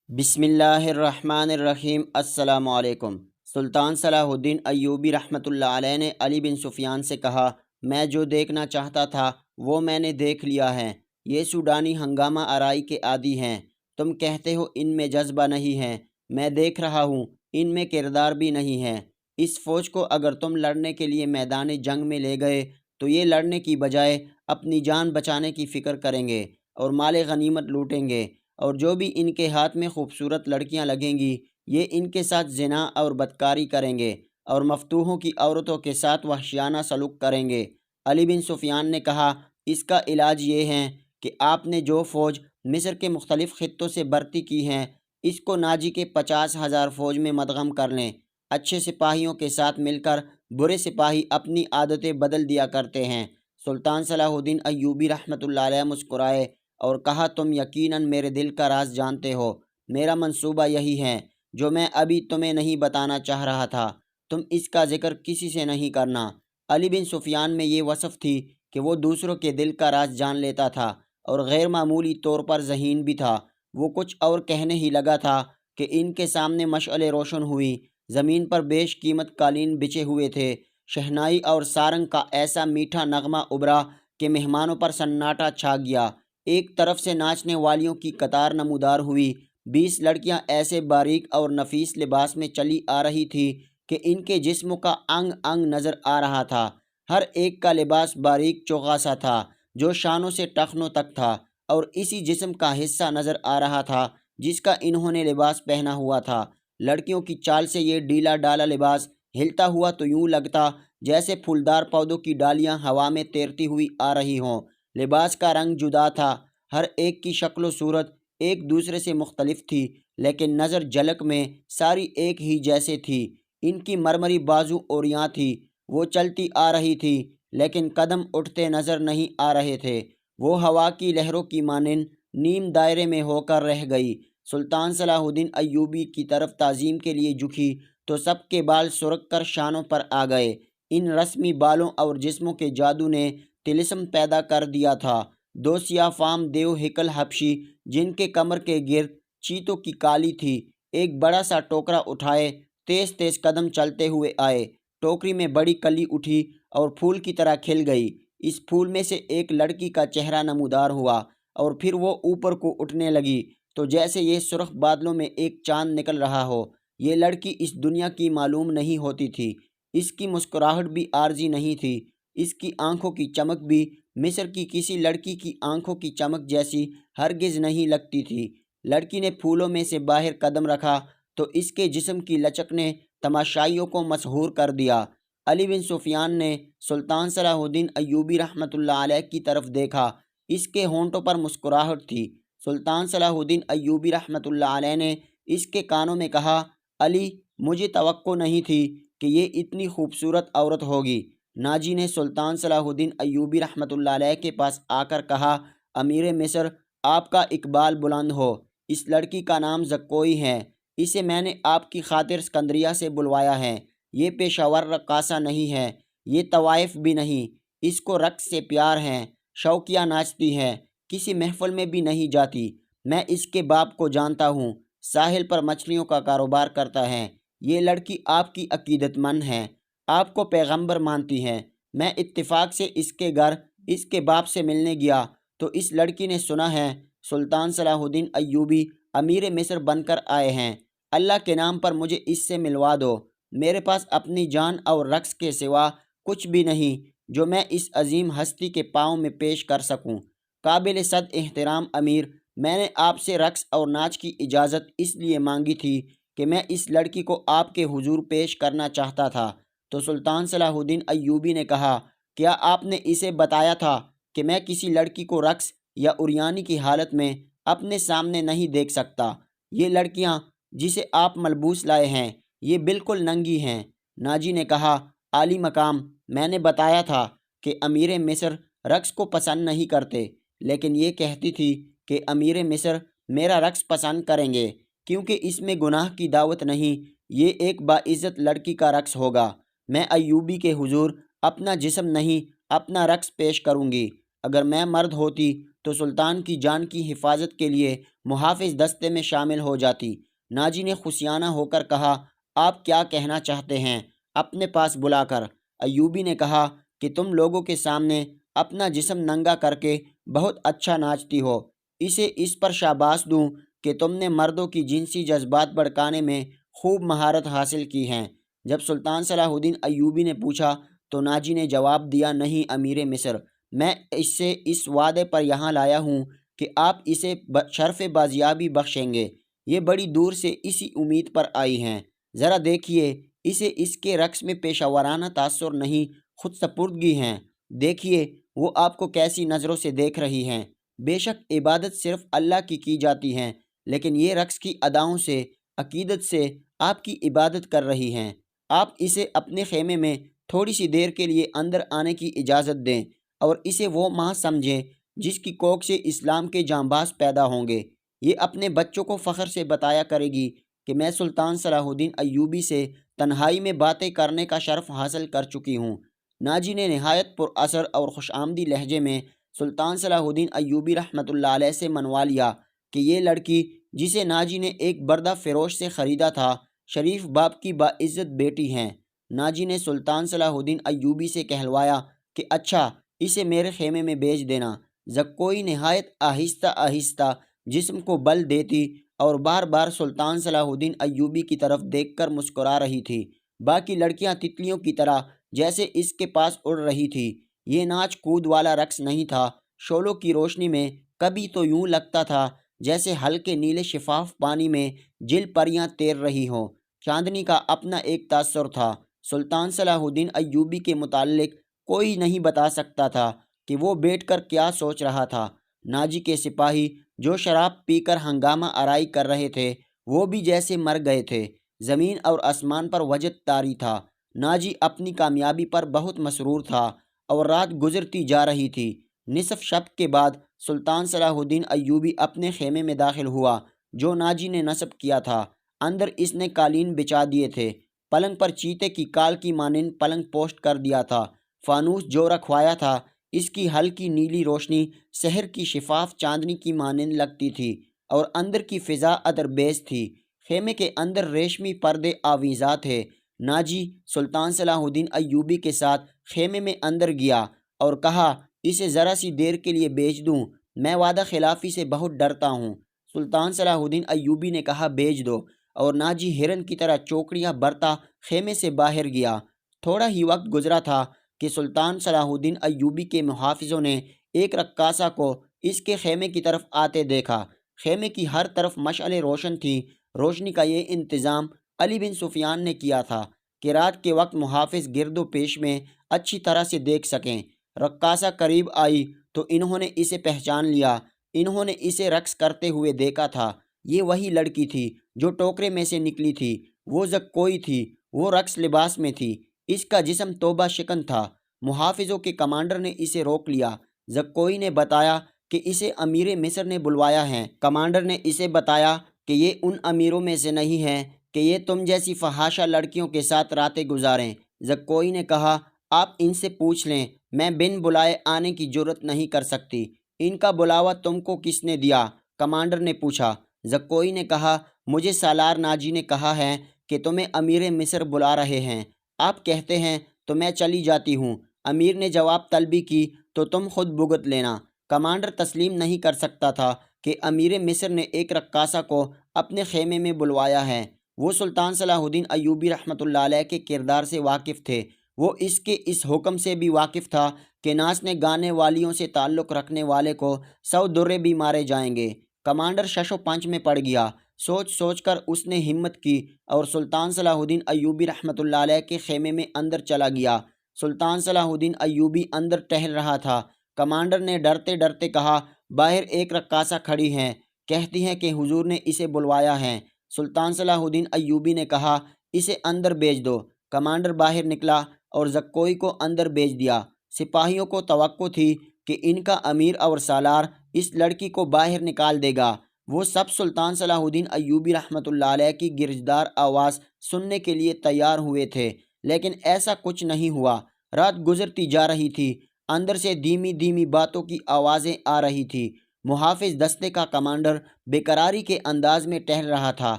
بسم اللہ الرحمن الرحیم۔ السلام علیکم۔ سلطان صلاح الدین ایوبی رحمۃ اللہ علیہ نے علی بن سفیان سے کہا، میں جو دیکھنا چاہتا تھا وہ میں نے دیکھ لیا ہے۔ یہ سوڈانی ہنگامہ آرائی کے عادی ہیں۔ تم کہتے ہو ان میں جذبہ نہیں ہے، میں دیکھ رہا ہوں ان میں کردار بھی نہیں ہے۔ اس فوج کو اگر تم لڑنے کے لیے میدان جنگ میں لے گئے تو یہ لڑنے کی بجائے اپنی جان بچانے کی فکر کریں گے اور مال غنیمت لوٹیں گے، اور جو بھی ان کے ہاتھ میں خوبصورت لڑکیاں لگیں گی یہ ان کے ساتھ زنا اور بدکاری کریں گے اور مفتوحوں کی عورتوں کے ساتھ وحشیانہ سلوک کریں گے۔ علی بن سفیان نے کہا، اس کا علاج یہ ہے کہ آپ نے جو فوج مصر کے مختلف خطوں سے بھرتی کی ہیں اس کو ناجی کے 50,000 فوج میں مدغم کر لیں۔ اچھے سپاہیوں کے ساتھ مل کر برے سپاہی اپنی عادتیں بدل دیا کرتے ہیں۔ سلطان صلاح الدین ایوبی رحمۃ اللہ علیہ مسکرائے اور کہا، تم یقیناً میرے دل کا راز جانتے ہو۔ میرا منصوبہ یہی ہے جو میں ابھی تمہیں نہیں بتانا چاہ رہا تھا۔ تم اس کا ذکر کسی سے نہیں کرنا۔ علی بن سفیان میں یہ وصف تھی کہ وہ دوسروں کے دل کا راز جان لیتا تھا اور غیر معمولی طور پر ذہین بھی تھا۔ وہ کچھ اور کہنے ہی لگا تھا کہ ان کے سامنے مشعلیں روشن ہوئی۔ زمین پر بیش قیمت قالین بچھے ہوئے تھے۔ شہنائی اور سارنگ کا ایسا میٹھا نغمہ ابھرا کہ مہمانوں پر سناٹا چھا گیا۔ ایک طرف سے ناچنے والیوں کی قطار نمودار ہوئی۔ 20 لڑکیاں ایسے باریک اور نفیس لباس میں چلی آ رہی تھی کہ ان کے جسموں کا انگ انگ نظر آ رہا تھا۔ ہر ایک کا لباس باریک چوغا سا تھا جو شانوں سے ٹخنوں تک تھا، اور اسی جسم کا حصہ نظر آ رہا تھا جس کا انہوں نے لباس پہنا ہوا تھا۔ لڑکیوں کی چال سے یہ ڈھیلا ڈالا لباس ہلتا ہوا تو یوں لگتا جیسے پھولدار پودوں کی ڈالیاں ہوا میں تیرتی ہوئی آ رہی ہوں۔ لباس کا رنگ جدا تھا، ہر ایک کی شکل و صورت ایک دوسرے سے مختلف تھی، لیکن نظر جھلک میں ساری ایک ہی جیسے تھی۔ ان کی مرمری بازو اوریاں تھی۔ وہ چلتی آ رہی تھی لیکن قدم اٹھتے نظر نہیں آ رہے تھے۔ وہ ہوا کی لہروں کی مانند نیم دائرے میں ہو کر رہ گئی۔ سلطان صلاح الدین ایوبی کی طرف تعظیم کے لیے جھکی تو سب کے بال سرک کر شانوں پر آ گئے۔ ان رسمی بالوں اور جسموں کے جادو نے طلسم پیدا کر دیا تھا۔ 2 سیاہ فام دیو ہکل حبشی جن کے کمر کے گرد چیتوں کی کالی تھی، ایک بڑا سا ٹوکرا اٹھائے تیز تیز قدم چلتے ہوئے آئے۔ ٹوکری میں بڑی کلی اٹھی اور پھول کی طرح کھل گئی۔ اس پھول میں سے ایک لڑکی کا چہرہ نمودار ہوا اور پھر وہ اوپر کو اٹھنے لگی تو جیسے یہ سرخ بادلوں میں ایک چاند نکل رہا ہو۔ یہ لڑکی اس دنیا کی معلوم نہیں ہوتی تھی۔ اس کی مسکراہٹ بھی عارضی نہیں تھی۔ اس کی آنکھوں کی چمک بھی مصر کی کسی لڑکی کی آنکھوں کی چمک جیسی ہرگز نہیں لگتی تھی۔ لڑکی نے پھولوں میں سے باہر قدم رکھا تو اس کے جسم کی لچک نے تماشائیوں کو مسحور کر دیا۔ علی بن سفیان نے سلطان صلاح الدین ایوبی رحمۃ اللہ علیہ کی طرف دیکھا۔ اس کے ہونٹوں پر مسکراہٹ تھی۔ سلطان صلاح الدین ایوبی رحمۃ اللہ علیہ نے اس کے کانوں میں کہا، علی، مجھے توقع نہیں تھی کہ یہ اتنی خوبصورت عورت ہوگی۔ ناجی نے سلطان صلاح الدین ایوبی رحمۃ اللہ علیہ کے پاس آ کر کہا، امیر مصر، آپ کا اقبال بلند ہو۔ اس لڑکی کا نام زکوئی ہے۔ اسے میں نے آپ کی خاطر اسکندریہ سے بلوایا ہے۔ یہ پیشہ ور رقاصہ نہیں ہے، یہ طوائف بھی نہیں۔ اس کو رقص سے پیار ہے، شوقیہ ناچتی ہے، کسی محفل میں بھی نہیں جاتی۔ میں اس کے باپ کو جانتا ہوں، ساحل پر مچھلیوں کا کاروبار کرتا ہے۔ یہ لڑکی آپ کی عقیدت مند ہے، آپ کو پیغمبر مانتی ہے۔ میں اتفاق سے اس کے گھر اس کے باپ سے ملنے گیا تو اس لڑکی نے سنا ہے سلطان صلاح الدین ایوبی امیر مصر بن کر آئے ہیں۔ اللہ کے نام پر مجھے اس سے ملوا دو۔ میرے پاس اپنی جان اور رقص کے سوا کچھ بھی نہیں جو میں اس عظیم ہستی کے پاؤں میں پیش کر سکوں۔ قابل صد احترام امیر، میں نے آپ سے رقص اور ناچ کی اجازت اس لیے مانگی تھی کہ میں اس لڑکی کو آپ کے حضور پیش کرنا چاہتا تھا۔ تو سلطان صلاح الدین ایوبی نے کہا، کیا آپ نے اسے بتایا تھا کہ میں کسی لڑکی کو رقص یا عریانی کی حالت میں اپنے سامنے نہیں دیکھ سکتا؟ یہ لڑکیاں جسے آپ ملبوس لائے ہیں یہ بالکل ننگی ہیں۔ ناجی نے کہا، عالی مقام، میں نے بتایا تھا کہ امیر مصر رقص کو پسند نہیں کرتے، لیکن یہ کہتی تھی کہ امیر مصر میرا رقص پسند کریں گے کیونکہ اس میں گناہ کی دعوت نہیں، یہ ایک باعزت لڑکی کا رقص ہوگا۔ میں ایوبی کے حضور اپنا جسم نہیں اپنا رقص پیش کروں گی۔ اگر میں مرد ہوتی تو سلطان کی جان کی حفاظت کے لیے محافظ دستے میں شامل ہو جاتی۔ ناجی نے خوشیانہ ہو کر کہا، آپ کیا کہنا چاہتے ہیں؟ اپنے پاس بلا کر۔ ایوبی نے کہا کہ تم لوگوں کے سامنے اپنا جسم ننگا کر کے بہت اچھا ناچتی ہو، اسے اس پر شاباش دوں کہ تم نے مردوں کی جنسی جذبات بھڑکانے میں خوب مہارت حاصل کی ہیں۔ جب سلطان صلاح الدین ایوبی نے پوچھا تو ناجی نے جواب دیا، نہیں امیر مصر، میں اسے اس وعدے پر یہاں لایا ہوں کہ آپ اسے شرف بازیابی بخشیں گے۔ یہ بڑی دور سے اسی امید پر آئی ہیں۔ ذرا دیکھیے، اسے اس کے رقص میں پیشہ ورانہ تاثر نہیں، خود سپردگی ہیں۔ دیکھیے وہ آپ کو کیسی نظروں سے دیکھ رہی ہیں۔ بے شک عبادت صرف اللہ کی جاتی ہیں، لیکن یہ رقص کی اداؤں سے، عقیدت سے آپ کی عبادت کر رہی ہیں۔ آپ اسے اپنے خیمے میں تھوڑی سی دیر کے لیے اندر آنے کی اجازت دیں اور اسے وہ ماں سمجھیں جس کی کوکھ سے اسلام کے جانباز پیدا ہوں گے۔ یہ اپنے بچوں کو فخر سے بتایا کرے گی کہ میں سلطان صلاح الدین ایوبی سے تنہائی میں باتیں کرنے کا شرف حاصل کر چکی ہوں۔ ناجی نے نہایت پر اثر اور خوش آمدی لہجے میں سلطان صلاح الدین ایوبی رحمۃ اللہ علیہ سے منوا لیا کہ یہ لڑکی جسے ناجی نے ایک بردہ فروش سے خریدا تھا، شریف باپ کی باعزت بیٹی ہیں۔ ناجی نے سلطان صلاح الدین ایوبی سے کہلوایا کہ اچھا اسے میرے خیمے میں بیچ دینا۔ زکوئی نہایت آہستہ آہستہ جسم کو بل دیتی اور بار بار سلطان صلاح الدین ایوبی کی طرف دیکھ کر مسکرا رہی تھی۔ باقی لڑکیاں تتلیوں کی طرح جیسے اس کے پاس اڑ رہی تھی۔ یہ ناچ کود والا رقص نہیں تھا۔ شعلوں کی روشنی میں کبھی تو یوں لگتا تھا جیسے ہلکے نیلے شفاف پانی میں جل پریاں تیر رہی ہوں۔ چاندنی کا اپنا ایک تاثر تھا۔ سلطان صلاح الدین ایوبی کے متعلق کوئی نہیں بتا سکتا تھا کہ وہ بیٹھ کر کیا سوچ رہا تھا۔ ناجی کے سپاہی جو شراب پی کر ہنگامہ آرائی کر رہے تھے وہ بھی جیسے مر گئے تھے۔ زمین اور آسمان پر وجد طاری تھا۔ ناجی اپنی کامیابی پر بہت مسرور تھا اور رات گزرتی جا رہی تھی۔ نصف شب کے بعد سلطان صلاح الدین ایوبی اپنے خیمے میں داخل ہوا جو ناجی نے نصب کیا تھا۔ اندر اس نے قالین بچھا دیے تھے۔ پلنگ پر چیتے کی کال کی مانند پلنگ پوشٹ کر دیا تھا۔ فانوس جو رکھوایا تھا اس کی ہلکی نیلی روشنی سحر کی شفاف چاندنی کی مانند لگتی تھی اور اندر کی فضا ادربیز تھی۔ خیمے کے اندر ریشمی پردے آویزاں تھے۔ ناجی سلطان صلاح الدین ایوبی کے ساتھ خیمے میں اندر گیا اور کہا، اسے ذرا سی دیر کے لیے بیچ دوں، میں وعدہ خلافی سے بہت ڈرتا ہوں۔ سلطان صلاح الدین ایوبی نے کہا، بیچ دو، اور ناجی ہرن کی طرح چوکڑیاں برتا خیمے سے باہر گیا۔ تھوڑا ہی وقت گزرا تھا کہ سلطان صلاح الدین ایوبی کے محافظوں نے ایک رقاصہ کو اس کے خیمے کی طرف آتے دیکھا۔ خیمے کی ہر طرف مشعلیں روشن تھیں۔ روشنی کا یہ انتظام علی بن سفیان نے کیا تھا کہ رات کے وقت محافظ گرد و پیش میں اچھی طرح سے دیکھ سکیں۔ رقاصہ قریب آئی تو انہوں نے اسے پہچان لیا۔ انہوں نے اسے رقص کرتے ہوئے دیکھا تھا۔ یہ وہی لڑکی تھی جو ٹوکرے میں سے نکلی تھی۔ وہ زکوئی تھی۔ وہ رقص لباس میں تھی۔ اس کا جسم توبہ شکن تھا۔ محافظوں کے کمانڈر نے اسے روک لیا۔ زکوئی نے بتایا کہ اسے امیر مصر نے بلوایا ہے۔ کمانڈر نے اسے بتایا کہ یہ ان امیروں میں سے نہیں ہے کہ یہ تم جیسی فحاشہ لڑکیوں کے ساتھ راتیں گزاریں۔ زکوئی نے کہا، آپ ان سے پوچھ لیں، میں بن بلائے آنے کی جرت نہیں کر سکتی۔ ان کا بلاوا تم کو کس نے دیا؟ کمانڈر نے پوچھا۔ زکوئی نے کہا، مجھے سالار ناجی نے کہا ہے کہ تمہیں امیر مصر بلا رہے ہیں۔ آپ کہتے ہیں تو میں چلی جاتی ہوں۔ امیر نے جواب طلبی کی تو تم خود بھگت لینا۔ کمانڈر تسلیم نہیں کر سکتا تھا کہ امیر مصر نے ایک رقاصہ کو اپنے خیمے میں بلوایا ہے۔ وہ سلطان صلاح الدین ایوبی رحمۃ اللہ علیہ کے کردار سے واقف تھے۔ وہ اس کے اس حکم سے بھی واقف تھا کہ ناچنے گانے والیوں سے تعلق رکھنے والے کو 100 درے بھی مارے جائیں گے۔ کمانڈر شش و پنج میں پڑ گیا۔ سوچ سوچ کر اس نے ہمت کی اور سلطان صلاح الدین ایوبی رحمۃ اللہ علیہ کے خیمے میں اندر چلا گیا۔ سلطان صلاح الدین ایوبی اندر ٹہل رہا تھا۔ کمانڈر نے ڈرتے ڈرتے کہا، باہر ایک رقاصہ کھڑی ہے، کہتی ہے کہ حضور نے اسے بلوایا ہے۔ سلطان صلاح الدین ایوبی نے کہا، اسے اندر بھیج دو۔ کمانڈر باہر نکلا اور زکوئی کو اندر بھیج دیا۔ سپاہیوں کو توقع تھی کہ ان کا امیر اور سالار اس لڑکی کو باہر نکال دے گا۔ وہ سب سلطان صلاح الدین ایوبی رحمۃ اللہ علیہ کی گرجدار آواز سننے کے لیے تیار ہوئے تھے، لیکن ایسا کچھ نہیں ہوا۔ رات گزرتی جا رہی تھی۔ اندر سے دھیمی دھیمی باتوں کی آوازیں آ رہی تھی۔ محافظ دستے کا کمانڈر بےقراری کے انداز میں ٹہل رہا تھا۔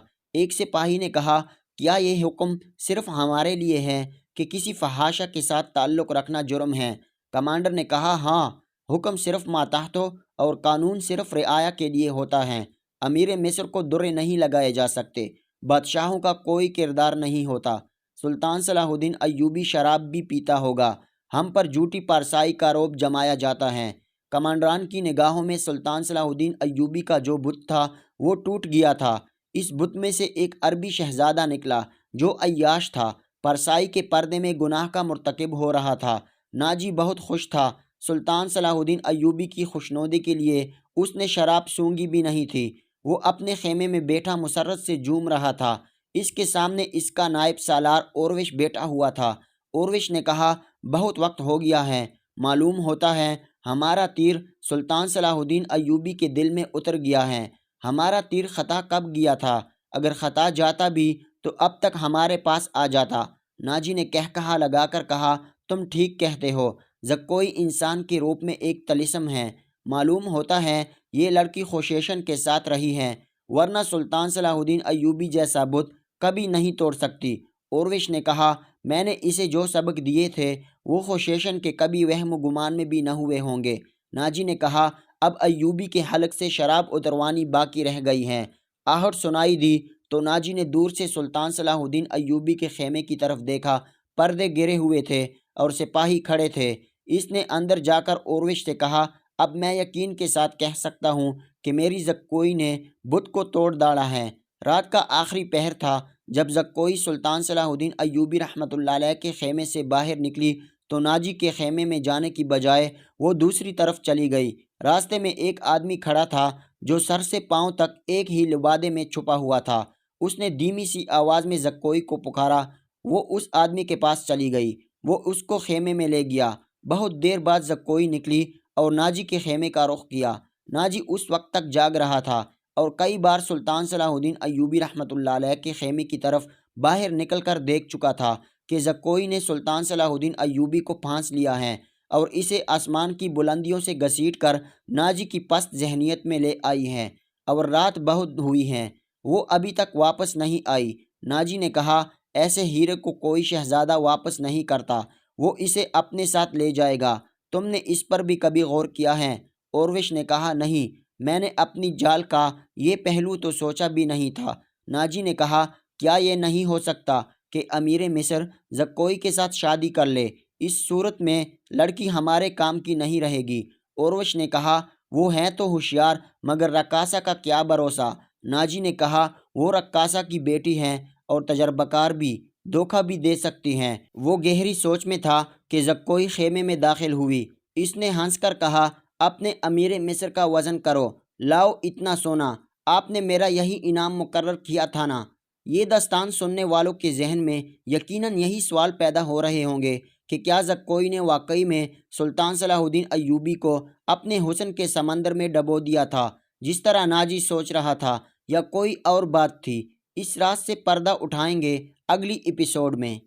ایک سپاہی نے کہا، کیا یہ حکم صرف ہمارے لیے ہے کہ کسی فحاشہ کے ساتھ تعلق رکھنا جرم ہے؟ کمانڈر نے کہا، ہاں، حکم صرف ماتحتوں اور قانون صرف رعایا کے لیے ہوتا ہے۔ امیر مصر کو درے نہیں لگائے جا سکتے، بادشاہوں کا کوئی کردار نہیں ہوتا۔ سلطان صلاح الدین ایوبی شراب بھی پیتا ہوگا، ہم پر جھوٹی پارسائی کا روب جمایا جاتا ہے۔ کمانڈران کی نگاہوں میں سلطان صلاح الدین ایوبی کا جو بت تھا وہ ٹوٹ گیا تھا۔ اس بت میں سے ایک عربی شہزادہ نکلا جو عیاش تھا، پرسائی کے پردے میں گناہ کا مرتکب ہو رہا تھا۔ ناجی بہت خوش تھا۔ سلطان صلاح الدین ایوبی کی خوشنودی کے لیے اس نے شراب سونگھی بھی نہیں تھی۔ وہ اپنے خیمے میں بیٹھا مسرت سے جھوم رہا تھا۔ اس کے سامنے اس کا نائب سالار اوروش بیٹھا ہوا تھا۔ اوروش نے کہا، بہت وقت ہو گیا ہے، معلوم ہوتا ہے ہمارا تیر سلطان صلاح الدین ایوبی کے دل میں اتر گیا ہے۔ ہمارا تیر خطا کب گیا تھا؟ اگر خطا جاتا بھی تو اب تک ہمارے پاس آ جاتا۔ ناجی نے کہا لگا کر کہا، تم ٹھیک کہتے ہو، زکوئی انسان کے روپ میں ایک طلسم ہے۔ معلوم ہوتا ہے یہ لڑکی خوشیشن کے ساتھ رہی ہے، ورنہ سلطان صلاح الدین ایوبی جیسا بت کبھی نہیں توڑ سکتی۔ اوروش نے کہا، میں نے اسے جو سبق دیے تھے وہ خوشیشن کے کبھی وہم و گمان میں بھی نہ ہوئے ہوں گے۔ ناجی نے کہا، اب ایوبی کے حلق سے شراب اتروانی باقی رہ گئی ہے۔ آہٹ سنائی دی تو ناجی نے دور سے سلطان صلاح الدین ایوبی کے خیمے کی طرف دیکھا۔ پردے گرے ہوئے تھے اور سپاہی کھڑے تھے۔ اس نے اندر جا کر اوروش سے کہا، اب میں یقین کے ساتھ کہہ سکتا ہوں کہ میری زکوئی نے بت کو توڑ ڈالا ہے۔ رات کا آخری پہر تھا جب زکوئی سلطان صلاح الدین ایوبی رحمۃ اللہ علیہ کے خیمے سے باہر نکلی تو ناجی کے خیمے میں جانے کی بجائے وہ دوسری طرف چلی گئی۔ راستے میں ایک آدمی کھڑا تھا جو سر سے پاؤں تک ایک ہی لبادے میں چھپا ہوا تھا۔ اس نے دھیمی سی آواز میں زکوئی کو پکارا۔ وہ اس آدمی کے پاس چلی گئی۔ وہ اس کو خیمے میں لے گیا۔ بہت دیر بعد زکوئی نکلی اور ناجی کے خیمے کا رخ کیا۔ ناجی اس وقت تک جاگ رہا تھا اور کئی بار سلطان صلاح الدین ایوبی رحمۃ اللہ علیہ کے خیمے کی طرف باہر نکل کر دیکھ چکا تھا کہ زکوئی نے سلطان صلاح الدین ایوبی کو پھانس لیا ہے اور اسے آسمان کی بلندیوں سے گھسیٹ کر ناجی کی پست ذہنیت میں لے آئی ہے، اور رات بہت ہوئی ہے، وہ ابھی تک واپس نہیں آئی۔ ناجی نے کہا، ایسے ہیرے کو کوئی شہزادہ واپس نہیں کرتا، وہ اسے اپنے ساتھ لے جائے گا۔ تم نے اس پر بھی کبھی غور کیا ہے؟ اوروش نے کہا، نہیں، میں نے اپنی جال کا یہ پہلو تو سوچا بھی نہیں تھا۔ ناجی نے کہا، کیا یہ نہیں ہو سکتا کہ امیر مصر زکوئی کے ساتھ شادی کر لے؟ اس صورت میں لڑکی ہمارے کام کی نہیں رہے گی۔ اوروش نے کہا، وہ ہیں تو ہوشیار، مگر رقاصہ کا کیا بھروسہ؟ ناجی نے کہا، وہ رقاصہ کی بیٹی ہیں اور تجربہ کار بھی، دھوکہ بھی دے سکتی ہیں۔ وہ گہری سوچ میں تھا کہ زکوئی خیمے میں داخل ہوئی۔ اس نے ہنس کر کہا، اپنے امیر مصر کا وزن کرو، لاؤ اتنا سونا، آپ نے میرا یہی انعام مقرر کیا تھا نا؟ یہ داستان سننے والوں کے ذہن میں یقیناً یہی سوال پیدا ہو رہے ہوں گے کہ کیا زکوئی نے واقعی میں سلطان صلاح الدین ایوبی کو اپنے حسن کے سمندر میں ڈبو دیا تھا جس طرح ناجی سوچ رہا تھا، یا کوئی اور بات تھی؟ اس راز سے پردہ اٹھائیں گے اگلی ایپیسوڈ میں۔